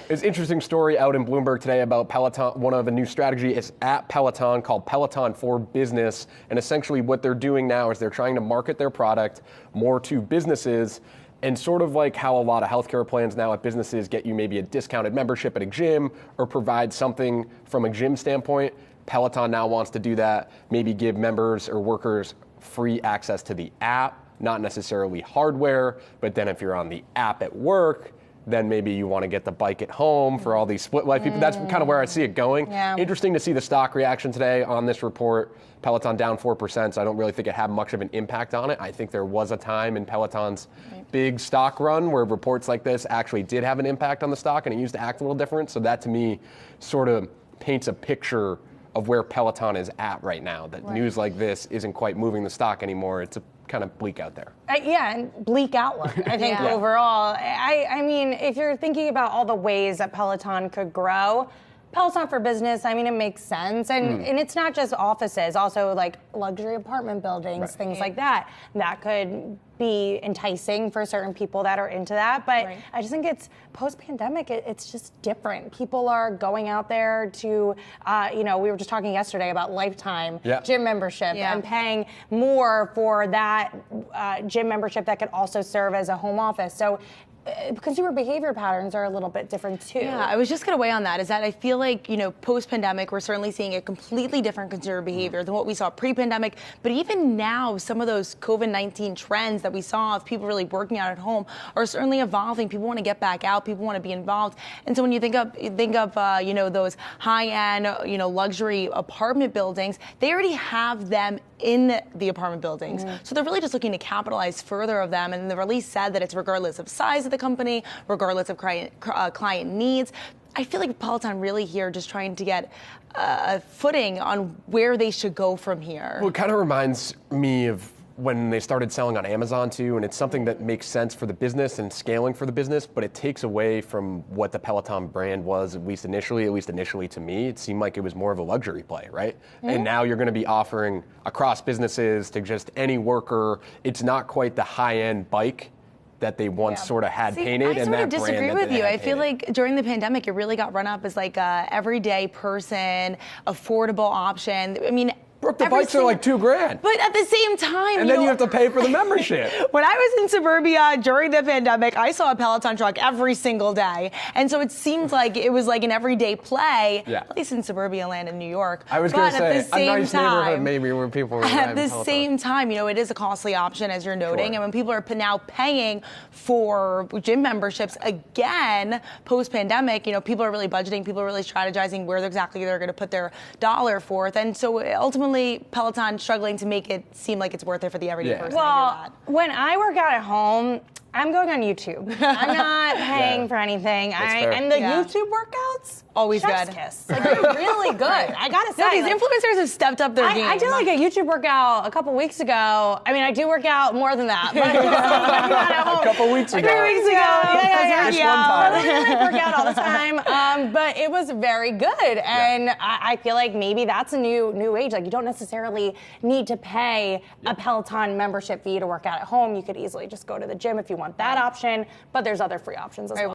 It's an interesting story out in Bloomberg today about Peloton. One of a new strategy is at Peloton called Peloton for Business. And essentially what they're doing now is they're trying to market their product more to businesses. And sort of like how a lot of healthcare plans now at businesses get you maybe a discounted membership at a gym or provide something from a gym standpoint, Peloton now wants to do that, maybe give members or workers free access to the app, not necessarily hardware, but then if you're on the app at work, then maybe you want to get the bike at home for all these split life people. That's kind of where I see it going. Yeah. Interesting to see the stock reaction today on this report. Peloton down 4%, so I don't really think it had much of an impact on it. I think there was a time in Peloton's big stock run where reports like this actually did have an impact on the stock and it used to act a little different. So that to me sort of paints a picture of where Peloton is at right now, that news like this isn't quite moving the stock anymore. It's a kind of bleak out there. Yeah, and bleak outlook, I think, overall. I mean, if you're thinking about all the ways that Peloton could grow, Peloton for Business, I mean, it makes sense. And it's not just offices, also like luxury apartment buildings, things like that. That could be enticing for certain people that are into that. But I just think it's post-pandemic, it's just different. People are going out there to, we were just talking yesterday about lifetime gym membership and paying more for that gym membership that could also serve as a home office. So consumer behavior patterns are a little bit different too. Yeah, I was just going to weigh on that, is that I feel like, post-pandemic, we're certainly seeing a completely different consumer behavior than what we saw pre-pandemic. But even now, some of those COVID-19 trends that we saw of people really working out at home are certainly evolving. People want to get back out. People want to be involved. And so when you think of those high-end, luxury apartment buildings, they already have them in the apartment buildings. So they're really just looking to capitalize further of them. And the release said that it's regardless of size of the company, regardless of client needs. I feel like Peloton really here just trying to get a footing on where they should go from here. Well, it kind of reminds me of when they started selling on Amazon too, and it's something that makes sense for the business and scaling for the business, but it takes away from what the Peloton brand was, at least initially to me. It seemed like it was more of a luxury play, right? And now you're going to be offering across businesses to just any worker. It's not quite the high-end bike that they once sort of had painted. I sort of disagree with you. I feel like during the pandemic, it really got run up as like a everyday person, affordable option. I mean, Brooke, the bikes are like $2,000. But at the same time, and then you have to pay for the membership. When I was in suburbia during the pandemic, I saw a Peloton truck every single day. And so it seemed like it was like an everyday play, at least in suburbia land in New York. I was going to say, a nice neighborhood maybe where people were at the same time, it is a costly option, as you're noting. And when people are now paying for gym memberships again, post-pandemic, people are really budgeting, people are really strategizing where exactly they're going to put their dollar forth. And so ultimately, Peloton struggling to make it seem like it's worth it for the everyday person. Well, when I work out at home, I'm going on YouTube. I'm not paying for anything. And the YouTube workouts, always chef's good. Kiss. Like, they're really good. I gotta say, these influencers have stepped up their game. I did like a YouTube workout a couple weeks ago. I mean, I do work out more than that, but a couple weeks ago. 3 weeks ago. Yeah. Just one time. I work out all the time, but it was very good, and I feel like maybe that's a new age. Like, you don't necessarily need to pay a Peloton membership fee to work out at home. You could easily just go to the gym if you want that option, but there's other free options as well.